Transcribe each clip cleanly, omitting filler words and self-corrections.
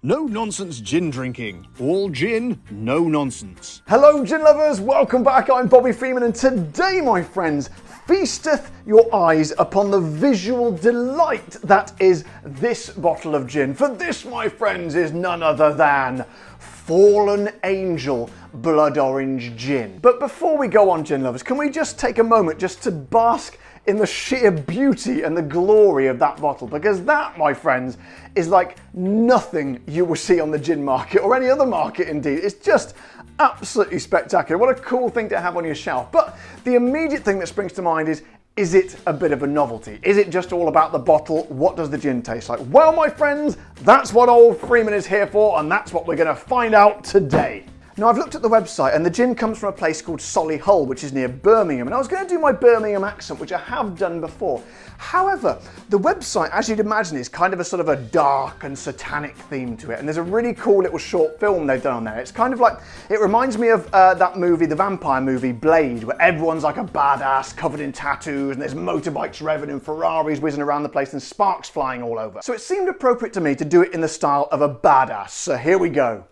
No nonsense gin drinking. All gin, no nonsense. Hello gin lovers, welcome back. I'm Bobby Freeman and today, my friends, feasteth your eyes upon the visual delight that is this bottle of gin. For this, my friends, is none other than Fallen Angel Blood Orange Gin. But before we go on, gin lovers, can we just take a moment just to bask in the sheer beauty and the glory of that bottle? Because that, my friends, is like nothing you will see on the gin market or any other market indeed. It's just absolutely spectacular. What a cool thing to have on your shelf. But the immediate thing that springs to mind is it a bit of a novelty? Is it just all about the bottle? What does the gin taste like? Well, my friends, that's what old Freeman is here for, and that's what we're going to find out today. Now, I've looked at the website and the gin comes from a place called Solihull, which is near Birmingham. And I was going to do my Birmingham accent, which I have done before. However, the website, as you'd imagine, is kind of a sort of a dark and satanic theme to it. And there's a really cool little short film they've done on there. It's kind of like, it reminds me of that movie, the vampire movie, Blade, where everyone's like a badass covered in tattoos and there's motorbikes revving and Ferraris whizzing around the place and sparks flying all over. So it seemed appropriate to me to do it in the style of a badass. So here we go.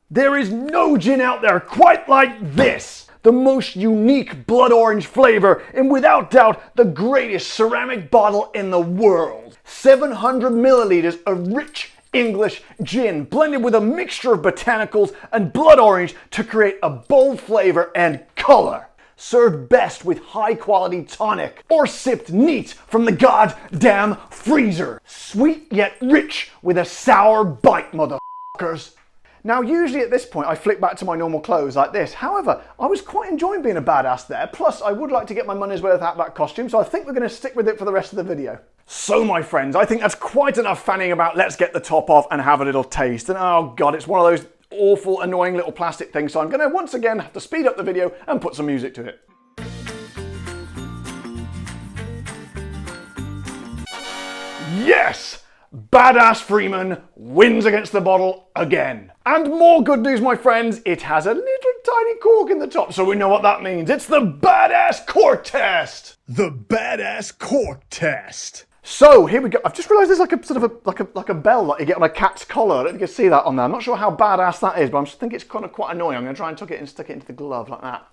There is no gin out there quite like this. The most unique blood orange flavor and without doubt the greatest ceramic bottle in the world. 700 milliliters of rich English gin blended with a mixture of botanicals and blood orange to create a bold flavor and color. Served best with high quality tonic or sipped neat from the goddamn freezer. Sweet yet rich with a sour bite, motherfuckers. Now, usually at this point, I flick back to my normal clothes like this. However, I was quite enjoying being a badass there. Plus, I would like to get my money's worth out of that costume, so I think we're going to stick with it for the rest of the video. So, my friends, I think that's quite enough fanning about. Let's get the top off and have a little taste. And oh God, it's one of those awful, annoying little plastic things. So I'm going to once again have to speed up the video and put some music to it. Yes! Badass Freeman wins against the bottle again. And more good news, my friends, it has a little tiny cork in the top, so we know what that means. It's the Badass Cork Test! The Badass Cork Test. So here we go. I've just realised there's like a sort of like a bell that you get on a cat's collar. I don't know if you can see that on there. I'm not sure how badass that is, but I just think it's kind of quite annoying. I'm going to try and tuck it and stick it into the glove like that.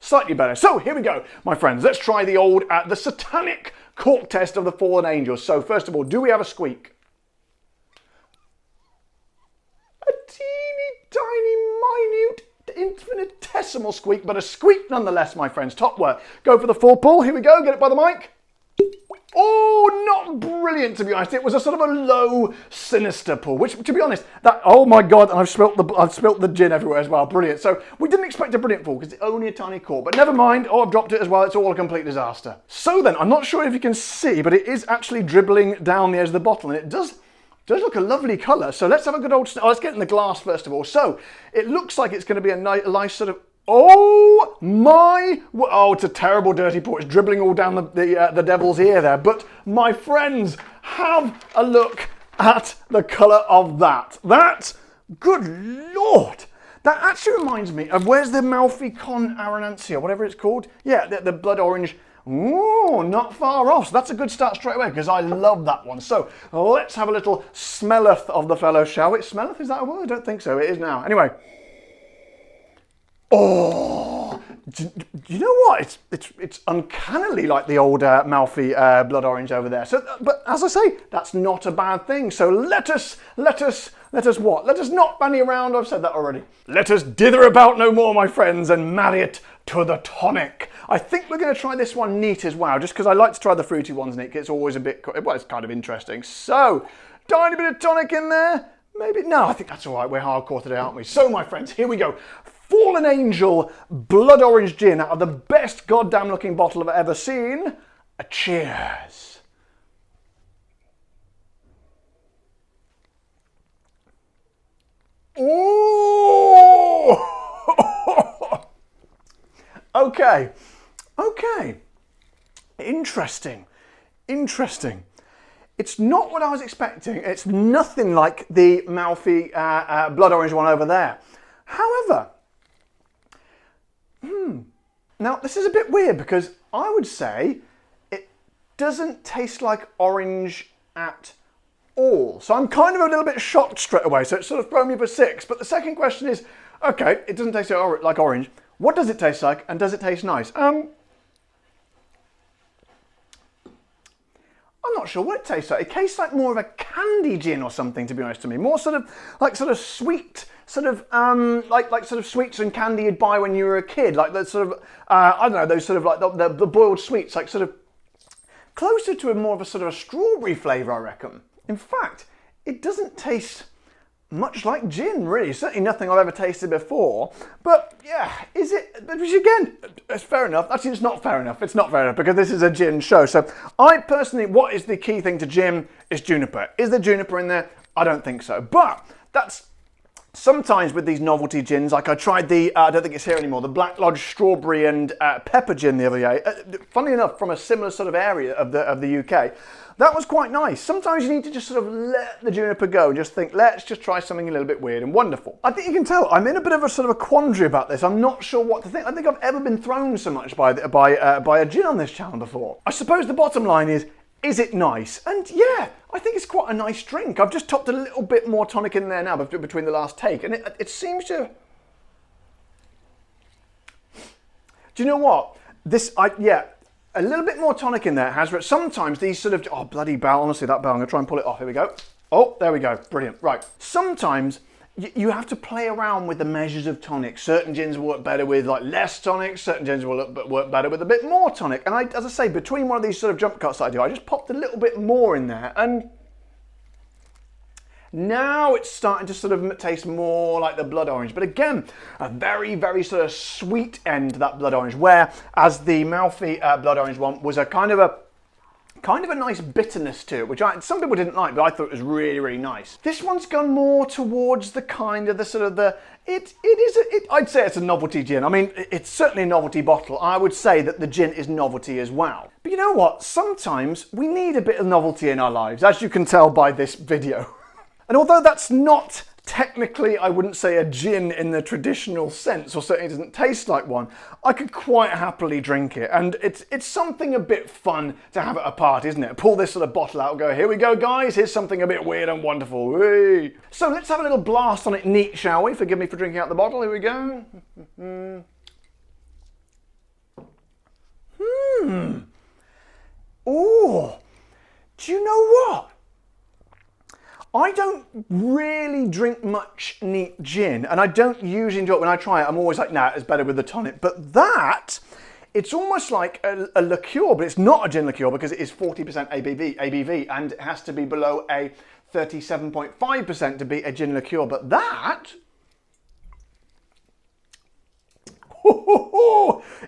Slightly better. So here we go, my friends. Let's try the old, the satanic cork test of the Fallen Angels. So first of all, do we have a squeak? A teeny tiny, minute, infinitesimal squeak, but a squeak nonetheless, my friends. Top work. Go for the full pull. Here we go. Get it by the mic. Oh, not brilliant, to be honest. It was a sort of a low, sinister pull, which, to be honest, that, oh my God, and I've spilt the gin everywhere as well. Brilliant. So we didn't expect a brilliant pull because it's only a tiny cork, but never mind. Oh, I've dropped it as well. It's all a complete disaster. So then, I'm not sure if you can see, but it is actually dribbling down the edge of the bottle, and it does look a lovely colour. So let's have a good old, let's get in the glass first of all. So it looks like it's going to be a nice sort of, oh my, oh, it's a terrible dirty pour. It's dribbling all down the devil's ear there. But my friends, have a look at the colour of that. That, good Lord, that actually reminds me of, where's the Malfi Con Aranansia, whatever it's called? Yeah, the blood orange. Ooh, not far off. So that's a good start straight away because I love that one. So let's have a little smelleth of the fellow, shall we? Smelleth, is that a word? I don't think so. It is now. Anyway. Oh, do you know what? It's uncannily like the old Malfi blood orange over there. So, but as I say, that's not a bad thing. So let us what? Let us not bandy around. I've said that already. Let us dither about no more, my friends, and marry it to the tonic. I think we're going to try this one neat as well, just because I like to try the fruity ones neat. It's always a bit, well, it's kind of interesting. So, tiny bit of tonic in there. Maybe, no, I think that's all right. We're hardcore today, aren't we? So, my friends, here we go. Fallen Angel Blood Orange Gin out of the best goddamn looking bottle I've ever seen. A cheers. Oh! Okay. Interesting. It's not what I was expecting. It's nothing like the Malfi blood orange one over there. However, now this is a bit weird because I would say it doesn't taste like orange at all. So I'm kind of a little bit shocked straight away. So it's sort of thrown me for 6. But the second question is, okay, it doesn't taste like orange. What does it taste like, and does it taste nice? I'm not sure what it tastes like. It tastes like more of a candy gin or something, to be honest to me. More sort of sweet, like sort of sweets and candy you'd buy when you were a kid. Like the sort of, I don't know, those sort of like the boiled sweets, like sort of closer to a more of a sort of a strawberry flavour, I reckon. In fact, it doesn't taste much like gin, really. Certainly nothing I've ever tasted before. But yeah, is it? Which again, it's fair enough. Actually, it's not fair enough. It's not fair enough because this is a gin show. So I personally, what is the key thing to gin is juniper. Is there juniper in there? I don't think so. But that's sometimes with these novelty gins, like I tried the, I don't think it's here anymore, the Black Lodge strawberry and pepper gin the other day. Funnily enough, from a similar sort of area of the UK. That was quite nice. Sometimes you need to just sort of let the juniper go and just think, let's just try something a little bit weird and wonderful. I think you can tell I'm in a bit of a sort of a quandary about this. I'm not sure what to think. I don't think I've ever been thrown so much by a gin on this channel before. I suppose the bottom line is it nice? And yeah, I think it's quite a nice drink. I've just topped a little bit more tonic in there now between the last take, and it seems to... Do you know what? Yeah, a little bit more tonic in there has, but sometimes these sort of... Oh, bloody bell. Honestly, that bell, I'm going to try and pull it off. Here we go. Oh, there we go. Brilliant. Right. Sometimes you have to play around with the measures of tonic. Certain gins will work better with like less tonic. Certain gins will work better with a bit more tonic. And as I say, between one of these sort of jump cuts I do, I just popped a little bit more in there. And now it's starting to sort of taste more like the blood orange. But again, a very, very sort of sweet end to that blood orange. Whereas the Malfi blood orange one was a kind of a nice bitterness to it, which some people didn't like, but I thought it was really, really nice. This one's gone more towards the kind of the sort of the, I'd say it's a novelty gin. I mean, it's certainly a novelty bottle. I would say that the gin is novelty as well. But you know what? Sometimes we need a bit of novelty in our lives, as you can tell by this video. And although that's not technically, I wouldn't say a gin in the traditional sense, or certainly doesn't taste like one, I could quite happily drink it. And it's something a bit fun to have at a party, isn't it? Pull this sort of bottle out and go, here we go, guys, here's something a bit weird and wonderful. Whee! So let's have a little blast on it neat, shall we? Forgive me for drinking out the bottle. Here we go. Oh, do you know what? I don't really drink much neat gin, and I don't usually enjoy it. When I try it, I'm always like, nah, it's better with the tonic. But that, it's almost like a liqueur, but it's not a gin liqueur because it is 40% ABV, and it has to be below a 37.5% to be a gin liqueur. But that,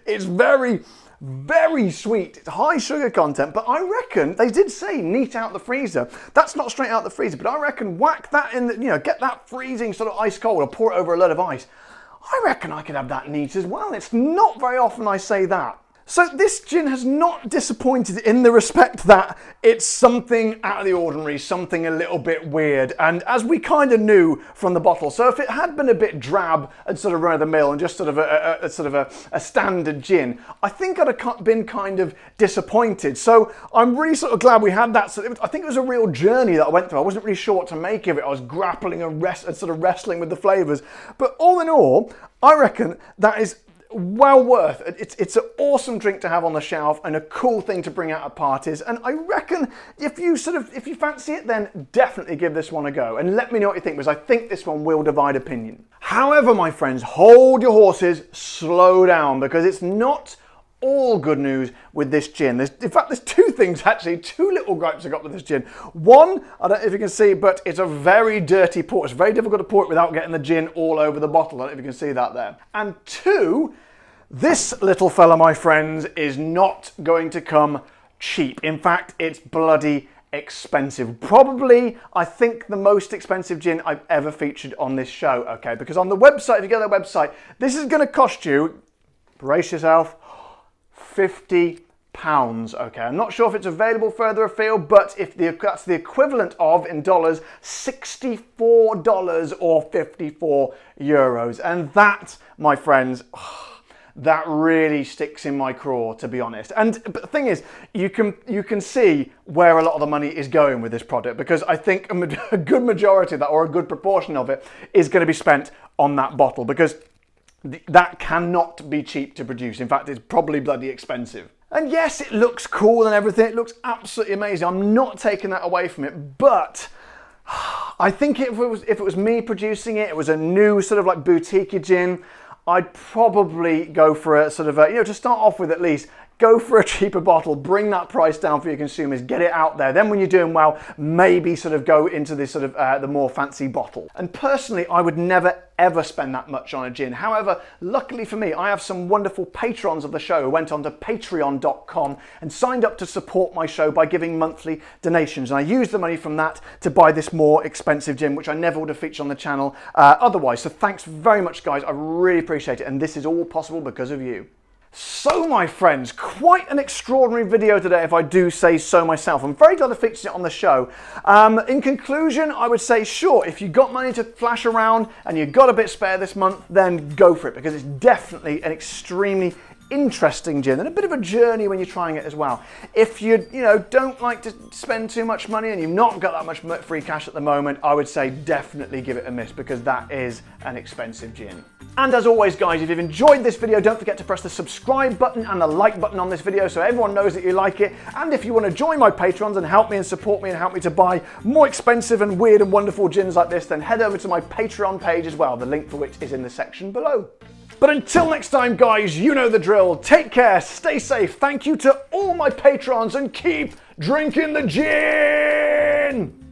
it's very, very sweet. It's high sugar content, but I reckon they did say neat out the freezer. That's not straight out the freezer, but I reckon whack that in, get that freezing sort of ice cold or pour it over a lot of ice. I reckon I could have that neat as well. It's not very often I say that. So this gin has not disappointed in the respect that it's something out of the ordinary, something a little bit weird, and as we kind of knew from the bottle. So if it had been a bit drab and sort of run of the mill and just sort of a standard gin, I think I'd have been kind of disappointed. So I'm really sort of glad we had that. So I think it was a real journey that I went through. I wasn't really sure what to make of it. I was grappling and sort of wrestling with the flavours. But all in all, I reckon that is well worth it. It's an awesome drink to have on the shelf and a cool thing to bring out at parties. And I reckon if you fancy it, then definitely give this one a go. And let me know what you think, because I think this one will divide opinion. However, my friends, hold your horses, slow down, because it's not all good news with this gin. In fact, there's two things actually, two little gripes I got with this gin. One, I don't know if you can see, but it's a very dirty pour. It's very difficult to pour it without getting the gin all over the bottle. I don't know if you can see that there. And two, this little fella, my friends, is not going to come cheap. In fact, it's bloody expensive. Probably, I think, the most expensive gin I've ever featured on this show, okay? Because on the website, if you go to the website, this is going to cost you, brace yourself, £50, okay? I'm not sure if it's available further afield, but that's the equivalent of, in dollars, $64 or €54. And that, my friends, that really sticks in my craw, to be honest. But the thing is, you can see where a lot of the money is going with this product, because I think a good majority of that, or a good proportion of it, is going to be spent on that bottle, because that cannot be cheap to produce. In fact, it's probably bloody expensive. And yes, it looks cool and everything. It looks absolutely amazing. I'm not taking that away from it, but I think if it was me producing it, it was a new sort of like boutique gin, I'd probably go for a sort of a, to start off with at least, go for a cheaper bottle, bring that price down for your consumers, get it out there. Then when you're doing well, maybe sort of go into this sort of the more fancy bottle. And personally, I would never ever spend that much on a gin. However, luckily for me, I have some wonderful patrons of the show who went on to patreon.com and signed up to support my show by giving monthly donations. And I used the money from that to buy this more expensive gin, which I never would have featured on the channel otherwise. So thanks very much, guys. I really appreciate it. And this is all possible because of you. So my friends, quite an extraordinary video today, if I do say so myself. I'm very glad I featured it on the show. In conclusion, I would say, sure, if you've got money to flash around and you've got a bit spare this month, then go for it, because it's definitely an extremely interesting gin and a bit of a journey when you're trying it as well. If you don't like to spend too much money and you've not got that much free cash at the moment, I would say definitely give it a miss, because that is an expensive gin. And as always, guys, if you've enjoyed this video, don't forget to press the subscribe button and the like button on this video so everyone knows that you like it. And if you want to join my patrons and help me and support me and help me to buy more expensive and weird and wonderful gins like this, then head over to my Patreon page as well, the link for which is in the section below. But until next time, guys, you know the drill. Take care, stay safe. Thank you to all my patrons, and keep drinking the gin!